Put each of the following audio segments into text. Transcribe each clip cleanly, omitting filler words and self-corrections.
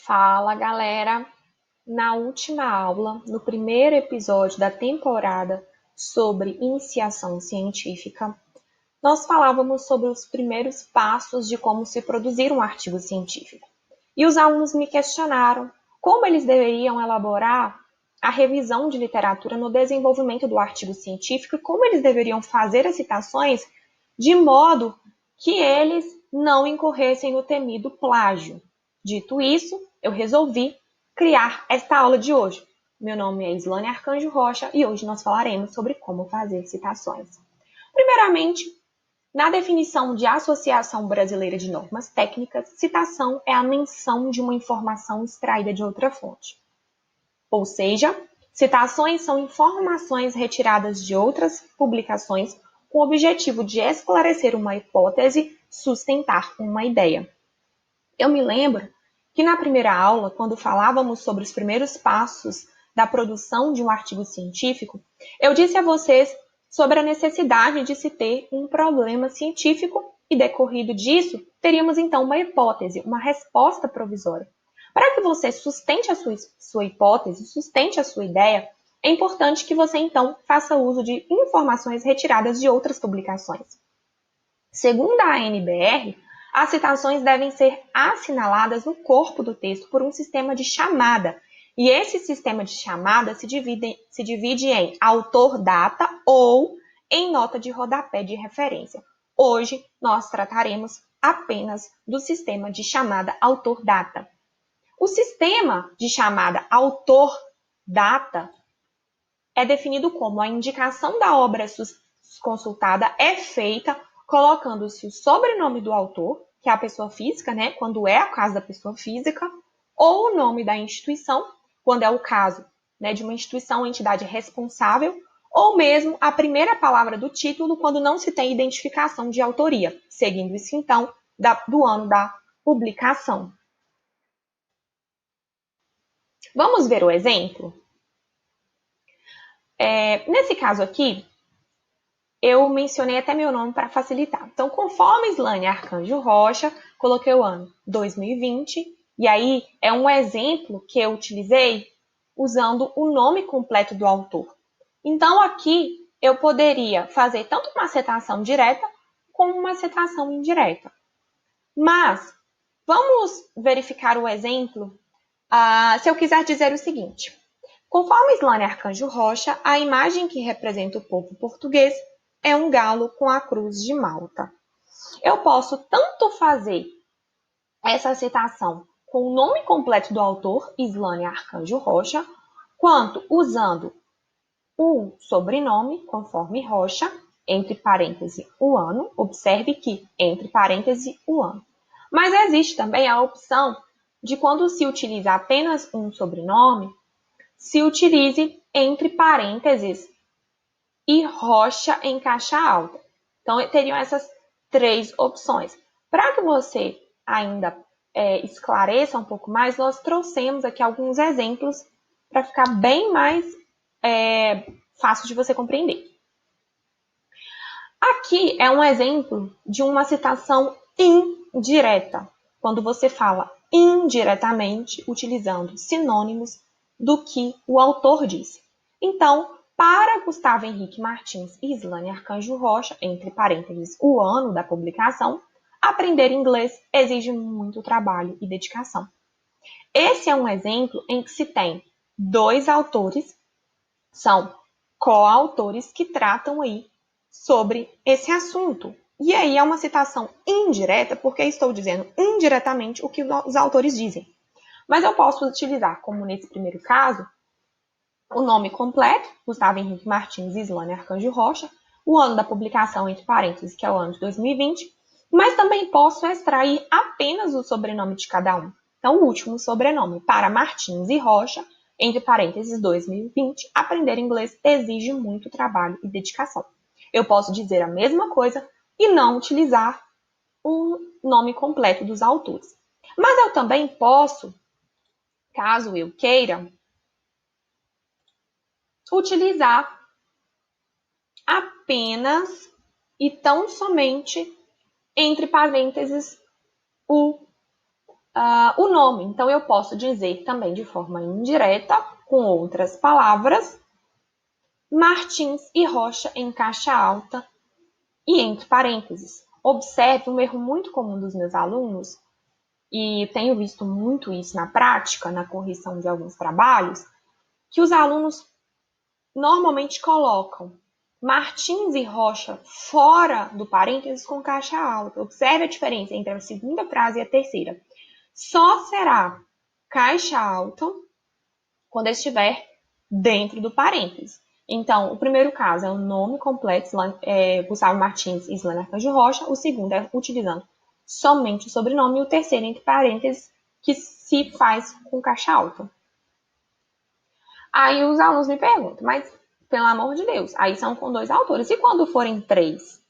Fala, galera! Na última aula, no primeiro episódio da temporada sobre iniciação científica, nós falávamos sobre os primeiros passos de como se produzir um artigo científico. E os alunos me questionaram como eles deveriam elaborar a revisão de literatura no desenvolvimento do artigo científico e como eles deveriam fazer as citações de modo que eles não incorressem no temido plágio. Dito isso, eu resolvi criar esta aula de hoje. Meu nome é Islane Arcanjo Rocha e hoje nós falaremos sobre como fazer citações. Primeiramente, na definição de Associação Brasileira de Normas Técnicas, citação é a menção de uma informação extraída de outra fonte. Ou seja, citações são informações retiradas de outras publicações com o objetivo de esclarecer uma hipótese, sustentar uma ideia. Eu me lembro que na primeira aula, quando falávamos sobre os primeiros passos da produção de um artigo científico, eu disse a vocês sobre a necessidade de se ter um problema científico e, decorrido disso, teríamos então uma hipótese, uma resposta provisória. Para que você sustente a sua hipótese, sustente a sua ideia, é importante que você então faça uso de informações retiradas de outras publicações. Segundo a ANBR, as citações devem ser assinaladas no corpo do texto por um sistema de chamada. E esse sistema de chamada se divide em autor-data ou em nota de rodapé de referência. Hoje, nós trataremos apenas do sistema de chamada autor-data. O sistema de chamada autor-data é definido como a indicação da obra consultada é feita colocando-se o sobrenome do autor, que é a pessoa física, né, quando é o caso da pessoa física, ou o nome da instituição, quando é o caso, né, de uma instituição ou entidade responsável, ou mesmo a primeira palavra do título, quando não se tem identificação de autoria, seguindo isso, então, do ano da publicação. Vamos ver o exemplo? Nesse caso aqui, eu mencionei até meu nome para facilitar. Então, conforme Islane Arcanjo Rocha, coloquei o ano 2020, e aí é um exemplo que eu utilizei usando o nome completo do autor. Então, aqui eu poderia fazer tanto uma citação direta como uma citação indireta. Mas, vamos verificar o exemplo se eu quiser dizer o seguinte. Conforme Islane Arcanjo Rocha, a imagem que representa o povo português é um galo com a cruz de Malta. Eu posso tanto fazer essa citação com o nome completo do autor, Islane Arcanjo Rocha, quanto usando o sobrenome, conforme Rocha, entre parênteses o ano. Observe que entre parênteses o ano. Mas existe também a opção de quando se utiliza apenas um sobrenome, se utilize entre parênteses e Rocha em caixa alta. Então, teriam essas três opções. Para que você ainda esclareça um pouco mais, nós trouxemos aqui alguns exemplos para ficar bem mais fácil de você compreender. Aqui é um exemplo de uma citação indireta, quando você fala indiretamente utilizando sinônimos do que o autor disse. Então, para Gustavo Henrique Martins e Islane Arcanjo Rocha, entre parênteses, o ano da publicação, aprender inglês exige muito trabalho e dedicação. Esse é um exemplo em que se tem dois autores, são coautores que tratam aí sobre esse assunto. E aí é uma citação indireta, porque estou dizendo indiretamente o que os autores dizem. Mas eu posso utilizar, como nesse primeiro caso, o nome completo, Gustavo Henrique Martins e Islane Arcanjo Rocha, o ano da publicação, entre parênteses, que é o ano de 2020, mas também posso extrair apenas o sobrenome de cada um. Então, o último sobrenome, para Martins e Rocha, entre parênteses 2020, aprender inglês exige muito trabalho e dedicação. Eu posso dizer a mesma coisa e não utilizar o nome completo dos autores. Mas eu também posso, caso eu queira, utilizar apenas e tão somente entre parênteses o o nome. Então, eu posso dizer também de forma indireta, com outras palavras, Martins e Rocha em caixa alta e entre parênteses. Observe um erro muito comum dos meus alunos, e tenho visto muito isso na prática, na correção de alguns trabalhos, que os alunos normalmente colocam Martins e Rocha fora do parênteses com caixa alta. Observe a diferença entre a segunda frase e a terceira. Só será caixa alta quando estiver dentro do parênteses. Então, o primeiro caso é o nome completo, Gustavo Martins e Islane Arcanjo Rocha. O segundo é utilizando somente o sobrenome. E o terceiro, entre parênteses, que se faz com caixa alta. Aí os alunos me perguntam, mas pelo amor de Deus, aí são com 2 autores. E quando forem 3?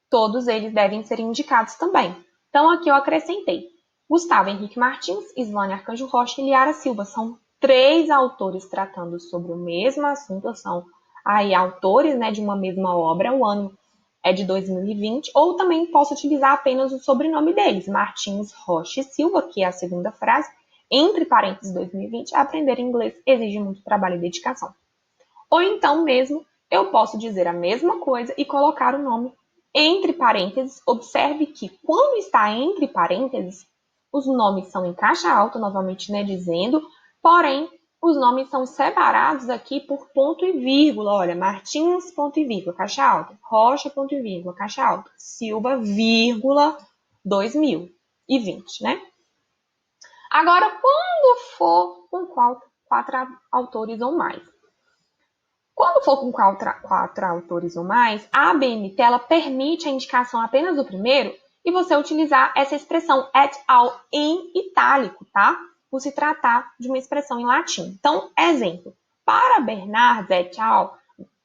Todos eles devem ser indicados também. Então, aqui eu acrescentei Gustavo Henrique Martins, Islane Arcanjo Rocha e Liara Silva. São 3 autores tratando sobre o mesmo assunto, são aí autores, né, de uma mesma obra. O ano é de 2020, ou também posso utilizar apenas o sobrenome deles, Martins, Rocha e Silva, que é a segunda frase, entre parênteses 2020, aprender inglês exige muito trabalho e dedicação. Ou então mesmo, eu posso dizer a mesma coisa e colocar o nome entre parênteses. Observe que quando está entre parênteses, os nomes são em caixa alta, novamente, né, dizendo, porém, os nomes são separados aqui por ponto e vírgula. Olha, Martins, ponto e vírgula, caixa alta. Rocha, ponto e vírgula, caixa alta. Silva, vírgula, 2020, né? Agora, quando for com 4 autores ou mais. Quando for com 4 autores ou mais, a ABNT ela permite a indicação apenas do primeiro e você utilizar essa expressão et al. Em itálico, tá? Por se tratar de uma expressão em latim. Então, exemplo, para Bernardes et al.,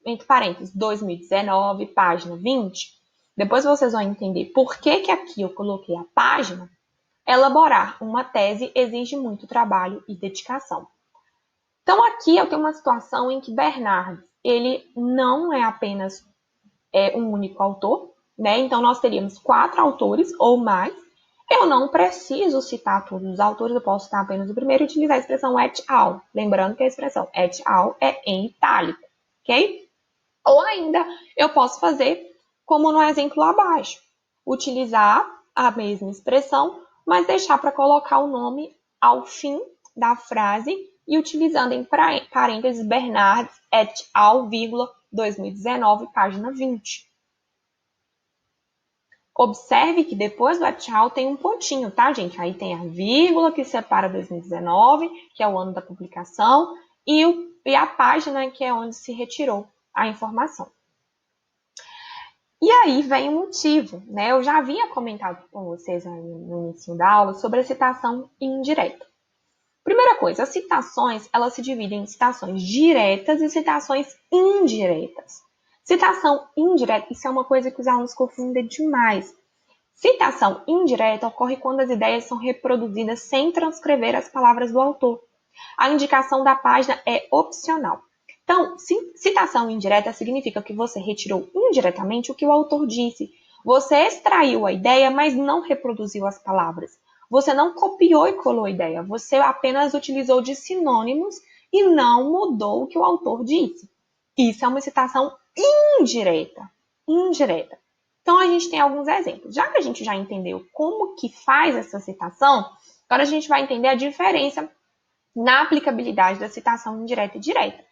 entre parênteses, 2019, página 20, depois vocês vão entender por que aqui eu coloquei a página. Elaborar uma tese exige muito trabalho e dedicação. Então, aqui eu tenho uma situação em que Bernardes, ele não é apenas um único autor, né? Então, nós teríamos 4 autores ou mais. Eu não preciso citar todos os autores, eu posso citar apenas o primeiro e utilizar a expressão et al. Lembrando que a expressão et al. É em itálico, ok? Ou ainda, eu posso fazer como no exemplo abaixo. Utilizar a mesma expressão, mas deixar para colocar o nome ao fim da frase e utilizando em parênteses Bernardes et al., 2019, página 20. Observe que depois do et al. Tem um pontinho, tá, gente? Aí tem a vírgula que separa 2019, que é o ano da publicação, e a página que é onde se retirou a informação. E aí vem o motivo, né? Eu já havia comentado com vocês no início da aula sobre a citação indireta. Primeira coisa, as citações, elas se dividem em citações diretas e citações indiretas. Citação indireta, isso é uma coisa que os alunos confundem demais. Citação indireta ocorre quando as ideias são reproduzidas sem transcrever as palavras do autor. A indicação da página é opcional. Então, citação indireta significa que você retirou indiretamente o que o autor disse. Você extraiu a ideia, mas não reproduziu as palavras. Você não copiou e colou a ideia. Você apenas utilizou de sinônimos e não mudou o que o autor disse. Isso é uma citação indireta. Indireta. Então, a gente tem alguns exemplos. Já que a gente já entendeu como que faz essa citação, agora a gente vai entender a diferença na aplicabilidade da citação indireta e direta.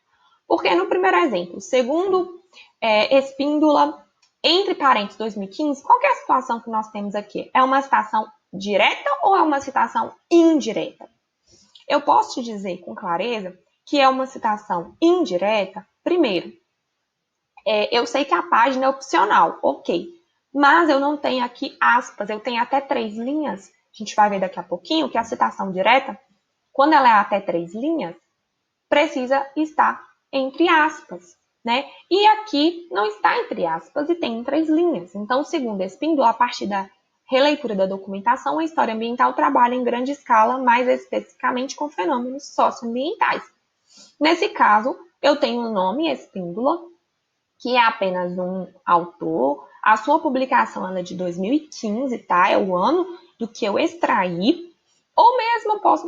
Porque no primeiro exemplo, segundo Espíndola, entre parênteses 2015, qual é a situação que nós temos aqui? É uma citação direta ou é uma citação indireta? Eu posso te dizer com clareza que é uma citação indireta. Primeiro, eu sei que a página é opcional, ok. Mas eu não tenho aqui aspas, eu tenho até 3 linhas. A gente vai ver daqui a pouquinho que a citação direta, quando ela é até 3 linhas, precisa estar entre aspas, né? E aqui não está entre aspas e tem 3 linhas. Então, segundo Espíndola, a partir da releitura da documentação, a história ambiental trabalha em grande escala, mais especificamente com fenômenos socioambientais. Nesse caso, eu tenho o nome Espíndola, que é apenas um autor. A sua publicação é de 2015, tá? É o ano do que eu extraí. Ou mesmo eu posso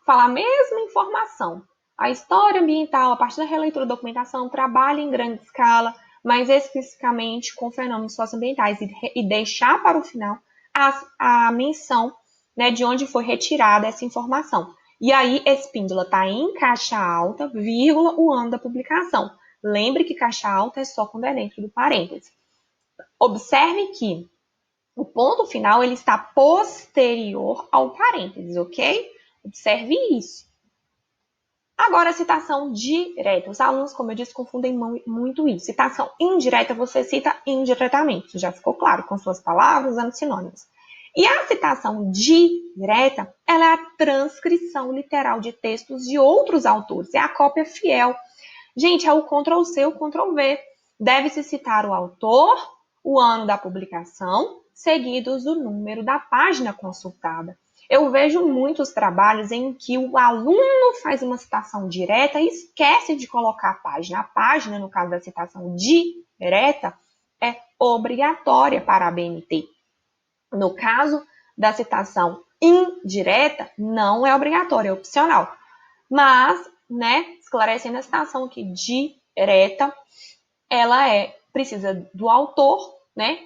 falar a mesma informação. A história ambiental, a partir da releitura da documentação, trabalha em grande escala, mas especificamente com fenômenos socioambientais, e deixar para o final a menção, né, de onde foi retirada essa informação. E aí, Espíndola está em caixa alta, vírgula, o ano da publicação. Lembre que caixa alta é só quando é dentro do parêntese. Observe que o ponto final ele está posterior ao parênteses, ok? Observe isso. Agora, citação direta. Os alunos, como eu disse, confundem muito isso. Citação indireta, você cita indiretamente. Isso já ficou claro, com suas palavras, usando sinônimos. E a citação direta, ela é a transcrição literal de textos de outros autores. É a cópia fiel. Gente, é o Ctrl+C, o Ctrl+V. Deve-se citar o autor, o ano da publicação, seguidos do número da página consultada. Eu vejo muitos trabalhos em que o aluno faz uma citação direta e esquece de colocar a página. A página, no caso da citação direta, é obrigatória para a BNT. No caso da citação indireta, não é obrigatória, é opcional. Mas, né, esclarecendo a citação aqui direta, ela precisa do autor, né,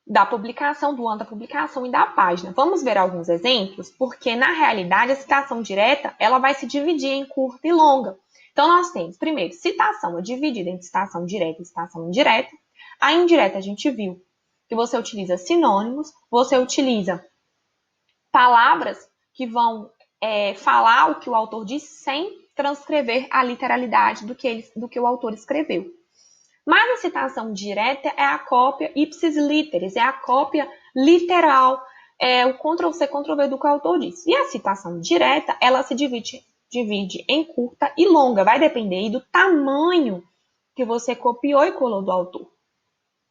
da publicação, do ano da publicação e da página. Vamos ver alguns exemplos, porque na realidade a citação direta, ela vai se dividir em curta e longa. Então nós temos, primeiro, citação é dividida em citação direta e citação indireta. A indireta a gente viu que você utiliza sinônimos, você utiliza palavras que vão falar o que o autor disse sem transcrever a literalidade do que o autor escreveu. Mas a citação direta é a cópia ipsis literis, é a cópia literal, é o Ctrl+C, Ctrl+V do que o autor disse. E a citação direta, ela se divide em curta e longa, vai depender do tamanho que você copiou e colou do autor.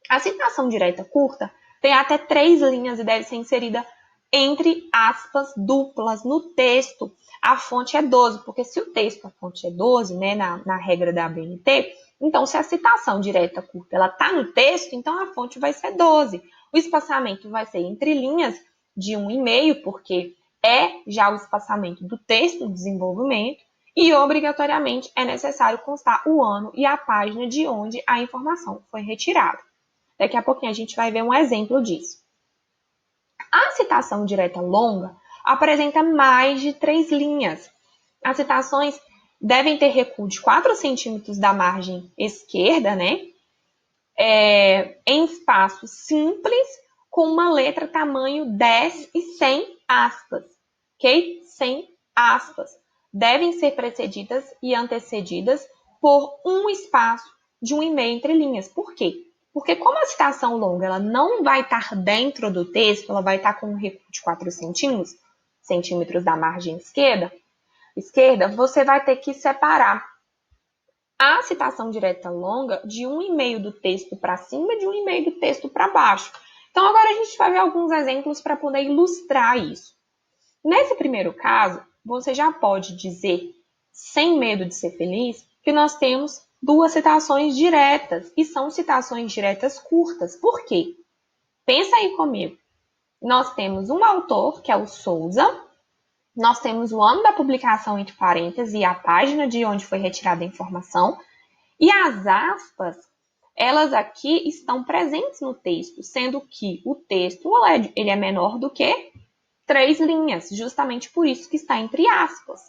A citação direta curta tem até 3 linhas e deve ser inserida entre aspas duplas no texto. A fonte é 12, porque se o texto, a fonte é 12, né, na regra da ABNT, então se a citação direta curta ela está no texto, então a fonte vai ser 12. O espaçamento vai ser entre linhas de 1,5, porque é já o espaçamento do texto do desenvolvimento, e obrigatoriamente é necessário constar o ano e a página de onde a informação foi retirada. Daqui a pouquinho a gente vai ver um exemplo disso. A citação direta longa apresenta mais de 3 linhas. As citações devem ter recuo de 4 centímetros da margem esquerda, né? Em espaço simples, com uma letra tamanho 10 e sem aspas, ok? Sem aspas. Devem ser precedidas e antecedidas por um espaço de 1,5 entre linhas. Por quê? Porque como a citação longa ela não vai estar dentro do texto, ela vai estar com um recuo de 4 centímetros da margem esquerda, você vai ter que separar a citação direta longa de 1,5 do texto para cima e de 1,5 do texto para baixo. Então, agora a gente vai ver alguns exemplos para poder ilustrar isso. Nesse primeiro caso, você já pode dizer, sem medo de ser feliz, que nós temos 2 citações diretas, e são citações diretas curtas. Por quê? Pensa aí comigo. Nós temos um autor, que é o Souza, nós temos o ano da publicação entre parênteses e a página de onde foi retirada a informação, e as aspas, elas aqui estão presentes no texto, sendo que o texto ele é menor do que 3 linhas, justamente por isso que está entre aspas,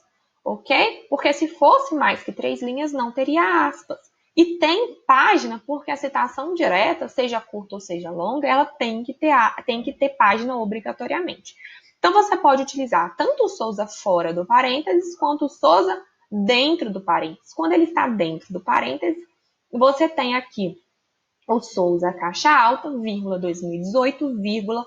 ok? Porque se fosse mais que 3 linhas, não teria aspas. E tem página, porque a citação direta, seja curta ou seja longa, ela tem que ter página obrigatoriamente. Então, você pode utilizar tanto o Souza fora do parênteses, quanto o Souza dentro do parênteses. Quando ele está dentro do parênteses, você tem aqui o Souza caixa alta, vírgula 2018, vírgula,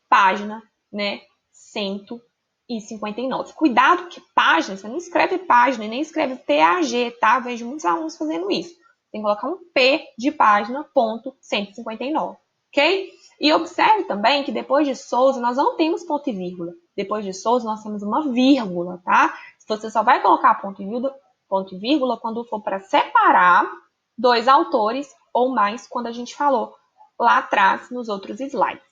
página, né, 159. Cuidado que página, você não escreve página, nem escreve PAG, tá? Eu vejo muitos alunos fazendo isso. Tem que colocar um P de página, ponto 159, ok? E observe também que depois de Souza, nós não temos ponto e vírgula. Depois de Souza, nós temos uma vírgula, tá? Você só vai colocar ponto e vírgula quando for para separar 2 autores ou mais, quando a gente falou lá atrás nos outros slides.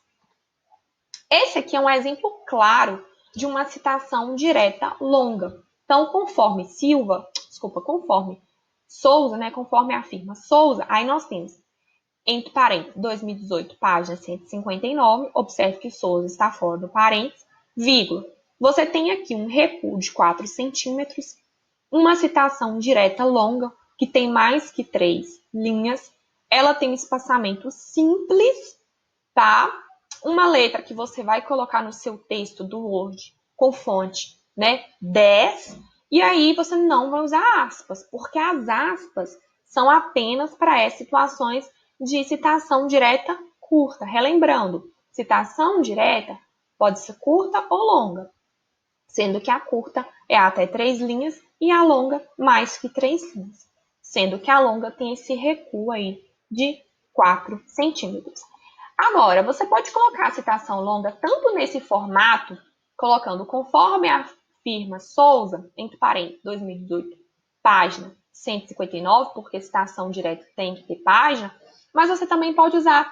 Esse aqui é um exemplo claro de uma citação direta longa. Então, conforme Souza, né, conforme afirma Souza, aí nós temos, entre parênteses, 2018, página 159, observe que Souza está fora do parênteses, vírgula. Você tem aqui um recuo de 4 centímetros, uma citação direta longa, que tem mais que 3 linhas, ela tem um espaçamento simples, tá? Uma letra que você vai colocar no seu texto do Word com fonte, né, 10, e aí você não vai usar aspas, porque as aspas são apenas para as situações de citação direta curta. Relembrando, citação direta pode ser curta ou longa, sendo que a curta é até 3 linhas e a longa mais que 3 linhas, sendo que a longa tem esse recuo aí de 4 centímetros. Agora, você pode colocar a citação longa tanto nesse formato, colocando conforme afirma Souza, entre parênteses, 2018, página 159, porque citação direta tem que ter página, mas você também pode usar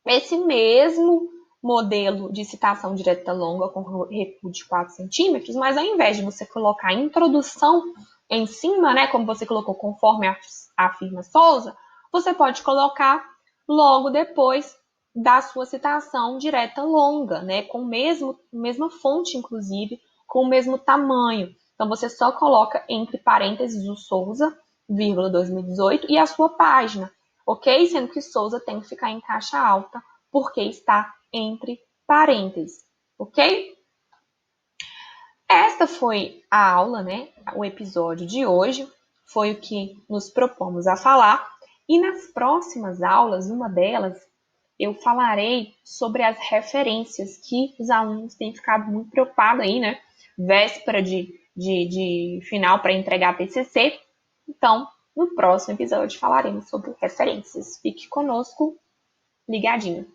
esse mesmo modelo de citação direta longa com recuo de 4 centímetros, mas ao invés de você colocar a introdução em cima, né, como você colocou conforme afirma Souza, você pode colocar logo depois da sua citação direta longa, né, com mesma fonte, inclusive, com o mesmo tamanho. Então, você só coloca entre parênteses o Souza, vírgula 2018, e a sua página, ok? Sendo que Souza tem que ficar em caixa alta, porque está entre parênteses, ok? Esta foi a aula, né? O episódio de hoje foi o que nos propomos a falar. E nas próximas aulas, uma delas, eu falarei sobre as referências que os alunos têm ficado muito preocupados aí, né? Véspera de final para entregar TCC. Então, no próximo episódio falaremos sobre referências. Fique conosco, ligadinho.